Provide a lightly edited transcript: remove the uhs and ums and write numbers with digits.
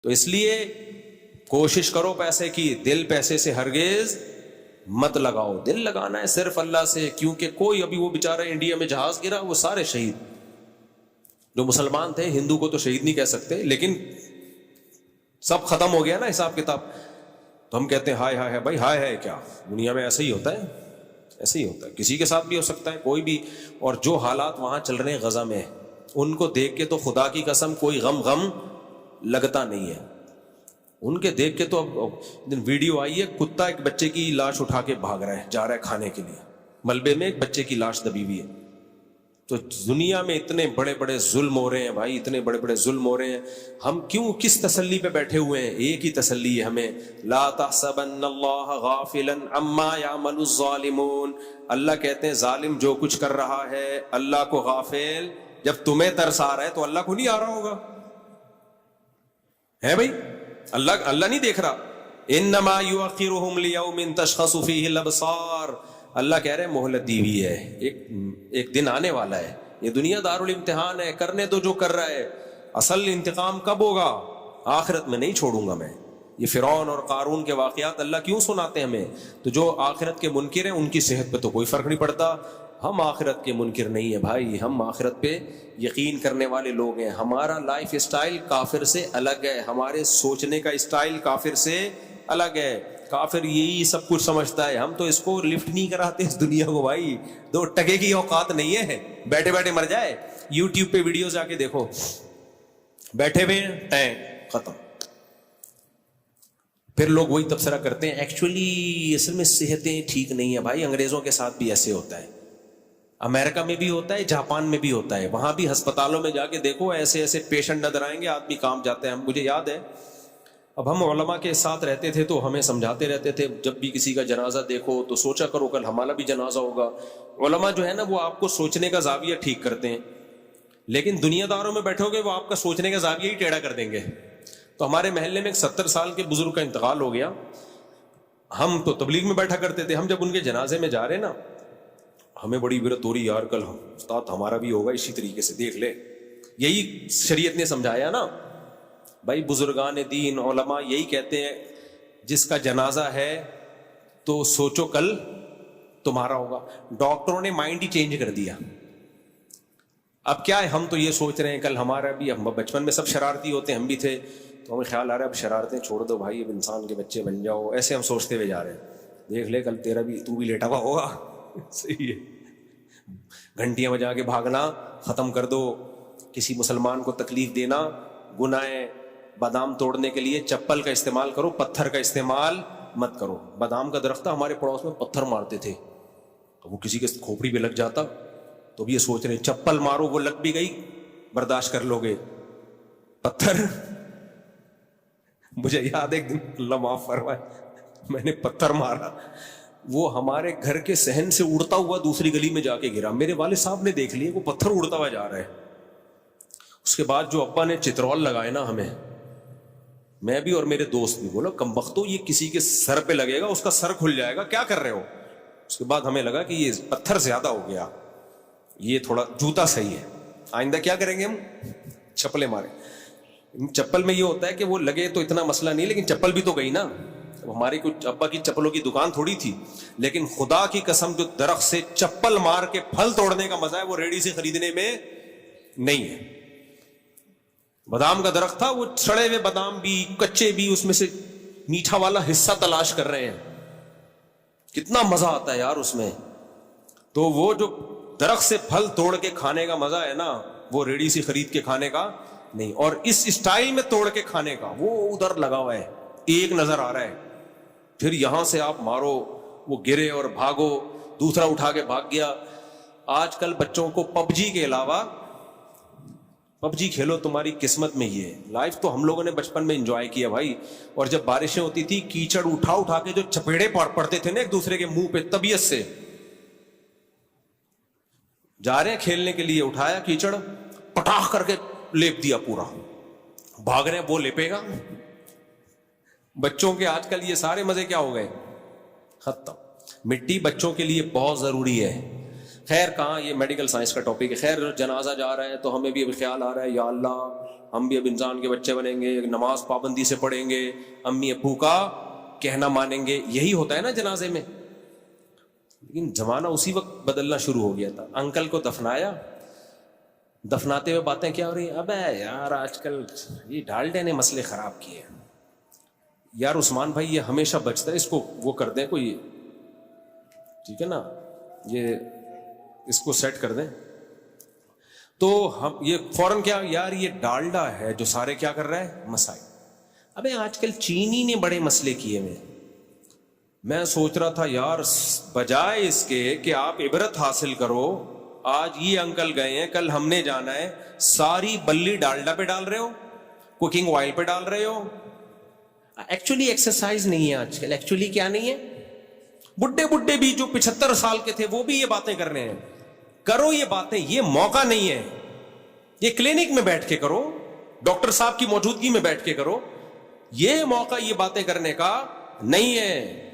تو اس لیے کوشش کرو پیسے کی، دل پیسے سے ہرگز مت لگاؤ، دل لگانا ہے صرف اللہ سے، کیونکہ کوئی ابھی وہ بیچارہ انڈیا میں جہاز گرا وہ سارے شہید جو مسلمان تھے، ہندو کو تو شہید نہیں کہہ سکتے، لیکن سب ختم ہو گیا نا حساب کتاب. تو ہم کہتے ہیں ہائے ہائے ہے. بھائی ہائے ہے کیا، دنیا میں ایسا ہی ہوتا ہے، ایسے ہی ہوتا ہے، کسی کے ساتھ بھی ہو سکتا ہے کوئی بھی. اور جو حالات وہاں چل رہے ہیں غزہ میں، ان کو دیکھ کے تو خدا کی قسم کوئی غم لگتا نہیں ہے. ان کے دیکھ کے تو اب ویڈیو آئی ہے، کتا ایک بچے کی لاش اٹھا کے بھاگ رہا ہے، جا رہا ہے کھانے کے لیے، ملبے میں ایک بچے کی لاش دبی ہوئی ہے. تو دنیا میں اتنے بڑے بڑے ظلم ہو رہے ہیں بھائی، اتنے بڑے بڑے ظلم ہو رہے ہیں، ہم کیوں کس تسلی پہ بیٹھے ہوئے ہیں؟ ایک ہی تسلی ہے ہمیں، لا تحسبن اللہ غافلا عما یعمل الظالمون. اللہ کہتے ہیں ظالم جو کچھ کر رہا ہے اللہ کو غافل، جب تمہیں ترس آ رہا ہے تو اللہ کو نہیں آ رہا ہوگا؟ ہے بھائی، اللہ نہیں دیکھ رہا. انما یؤخرهم لیوم تشخص فیہ الابصار. اللہ کہہ رہے ہیں مہلت دی ہوئی ہے، ایک دن آنے والا ہے، یہ دنیا دارالامتحان ہے، کرنے دو جو کر رہا ہے، اصل انتقام کب ہوگا؟ آخرت میں نہیں چھوڑوں گا میں. یہ فرعون اور قارون کے واقعات اللہ کیوں سناتے ہیں ہمیں؟ تو جو آخرت کے منکر ہیں ان کی صحت پہ تو کوئی فرق نہیں پڑتا. ہم آخرت کے منکر نہیں ہیں بھائی، ہم آخرت پہ یقین کرنے والے لوگ ہیں. ہمارا لائف اسٹائل کافر سے الگ ہے، ہمارے سوچنے کا اسٹائل کافر سے الگ ہے. کافر یہی سب کچھ سمجھتا ہے، ہم تو اس کو لفٹ نہیں کراتے اس دنیا کو بھائی، 2 ٹکے کی اوقات نہیں ہے، بیٹھے بیٹھے مر جائے. یوٹیوب پہ ویڈیوز جا کے دیکھو، بیٹھے ہوئے ٹینک ختم. پھر لوگ وہی تبصرہ کرتے ہیں ایکچولی اصل میں صحتیں ٹھیک نہیں ہیں. بھائی انگریزوں کے ساتھ بھی ایسے ہوتا ہے، امریکہ میں بھی ہوتا ہے، جاپان میں بھی ہوتا ہے. وہاں بھی ہسپتالوں میں جا کے دیکھو ایسے ایسے پیشنٹ نظر آئیں گے، آدمی کام جاتے ہیں. مجھے یاد ہے اب ہم علماء کے ساتھ رہتے تھے تو ہمیں سمجھاتے رہتے تھے جب بھی کسی کا جنازہ دیکھو تو سوچا کرو کل ہمارا بھی جنازہ ہوگا. علماء جو ہے نا وہ آپ کو سوچنے کا زاویہ ٹھیک کرتے ہیں، لیکن دنیا داروں میں بیٹھو گے وہ آپ کا سوچنے کا زاویہ ہی ٹیڑھا کر دیں گے. تو ہمارے محلے میں ایک 70 سال کے بزرگ کا انتقال ہو گیا. ہم تو تبلیغ میں بیٹھا کرتے تھے، ہم جب ان کے جنازے میں جا رہے نا ہمیں بڑی عبرت ہو رہی، یار کل استاد ہمارا بھی ہوگا اسی طریقے سے، دیکھ لے. یہی شریعت نے سمجھایا نا بھائی. بزرگان دین علماء یہی کہتے ہیں جس کا جنازہ ہے تو سوچو کل تمہارا ہوگا. ڈاکٹروں نے مائنڈ ہی چینج کر دیا. اب کیا ہے، ہم تو یہ سوچ رہے ہیں کل ہمارا بھی، ہم بچپن میں سب شرارتی ہوتے ہیں، ہم بھی تھے، تو ہمیں خیال آ رہا ہے اب شرارتیں چھوڑ دو بھائی، اب انسان کے بچے بن جاؤ. ایسے ہم سوچتے ہوئے جا رہے ہیں، دیکھ لے کل تیرا بھی، تو بھی لیٹا ہوا ہوگا. صحیح ہے، گھنٹیاں بجا کے بھاگنا ختم کر دو. کسی مسلمان کو تکلیف دینا گناہ ہے. بادام توڑنے کے لیے چپل کا استعمال کرو، پتھر کا استعمال مت کرو. بادام کا درخت تھا ہمارے پڑوس میں، پتھر مارتے تھے تو وہ کسی کے کھوپڑی پہ لگ جاتا. تو اب یہ سوچ رہے چپل مارو، وہ لگ بھی گئی برداشت کر لو گے، پتھر. مجھے یاد ایک دن، اللہ معاف فرمائے، میں نے پتھر مارا، وہ ہمارے گھر کے صحن سے اڑتا ہوا دوسری گلی میں جا کے گرا. میرے والد صاحب نے دیکھ لیا وہ پتھر اڑتا ہوا جا رہا ہے. اس کے بعد جو ابا نے چترول لگائے نا ہمیں، میں بھی اور میرے دوست بھی، بولا کم بختو یہ کسی کے سر پہ لگے گا اس کا سر کھل جائے گا، کیا کر رہے ہو. اس کے بعد ہمیں لگا کہ یہ پتھر زیادہ ہو گیا، یہ تھوڑا جوتا صحیح ہے، آئندہ کیا کریں گے ہم، چپلیں ماریں. چپل میں یہ ہوتا ہے کہ وہ لگے تو اتنا مسئلہ نہیں، لیکن چپل بھی تو گئی نا. ہماری کوئی ابا کی چپلوں کی دکان تھوڑی تھی، لیکن خدا کی قسم جو درخت سے چپل مار کے پھل توڑنے کا مزہ ہے وہ ریڑھی سے خریدنے میں نہیں ہے. بادام کا درخت تھا، وہ سڑے ہوئے بادام بھی کچے بھی اس میں سے میٹھا والا حصہ تلاش کر رہے ہیں، کتنا مزہ آتا ہے یار اس میں. تو وہ جو درخت سے پھل توڑ کے کھانے کا مزہ ہے نا وہ ریڑھی سے خرید کے کھانے کا نہیں. اور اس اسٹائل میں توڑ کے کھانے کا وہ ادھر لگا ہوا ہے، ایک نظر آ رہا ہے، پھر یہاں سے آپ مارو وہ گرے اور بھاگو، دوسرا اٹھا کے بھاگ گیا. آج کل بچوں کو پب جی کے علاوہ، پب جی کھیلو تمہاری قسمت میں ہی ہے. لائف تو ہم لوگوں نے بچپن میں انجوائے کیا بھائی. اور جب بارشیں ہوتی تھی کیچڑ اٹھا اٹھا کے جو چپیڑے پڑتے تھے نا ایک دوسرے کے منہ پہ، طبیعت سے جا رہے ہیں کھیلنے کے لیے، اٹھایا کیچڑ پٹاخ کر کے لیپ دیا پورا، بھاگ رہے ہیں وہ لیپے گا. بچوں کے آج کل یہ سارے مزے کیا ہو گئے، ختم. مٹی بچوں کے لیے بہت ضروری ہے. خیر کہاں یہ میڈیکل سائنس کا ٹاپک ہے. خیر جنازہ جا رہا ہے تو ہمیں بھی ابھی خیال آ رہا ہے یا اللہ ہم بھی اب انسان کے بچے بنیں گے, نماز پابندی سے پڑھیں گے, امی ابو کا کہنا مانیں گے, یہی ہوتا ہے نا جنازے میں. لیکن زمانہ اسی وقت بدلنا شروع ہو گیا تھا. انکل کو دفنایا, دفناتے ہوئے باتیں کیا ہو رہی ہیں, ابے یار آج کل یہ ڈالڈے نے مسئلے خراب کیے. یار عثمان بھائی یہ ہمیشہ بچتا ہے, اس کو وہ کر دیں کوئی, ٹھیک ہے نا, یہ اس کو سیٹ کر دیں. تو ہم یہ فوراً کیا, یار یہ ڈالڈا ہے جو سارے کیا کر رہا ہے, مسائل. ابے آج کل چینی نے بڑے مسئلے کیے ہوئے. میں سوچ رہا تھا یار بجائے اس کے کہ آپ عبرت حاصل کرو, آج یہ انکل گئے ہیں, کل ہم نے جانا ہے, ساری بلی ڈالڈا پہ ڈال رہے ہو, کوکنگ آئل پہ ڈال رہے ہو. ایکچولی ایکسرسائز نہیں ہے آج کل. ایکچولی کیا نہیں ہے, بڈھے بڈھے بھی جو 75 سال کے تھے وہ بھی یہ باتیں کر رہے ہیں. کرو یہ باتیں, یہ موقع نہیں ہے, یہ کلینک میں بیٹھ کے کرو, ڈاکٹر صاحب کی موجودگی میں بیٹھ کے کرو. یہ موقع یہ باتیں کرنے کا نہیں ہے.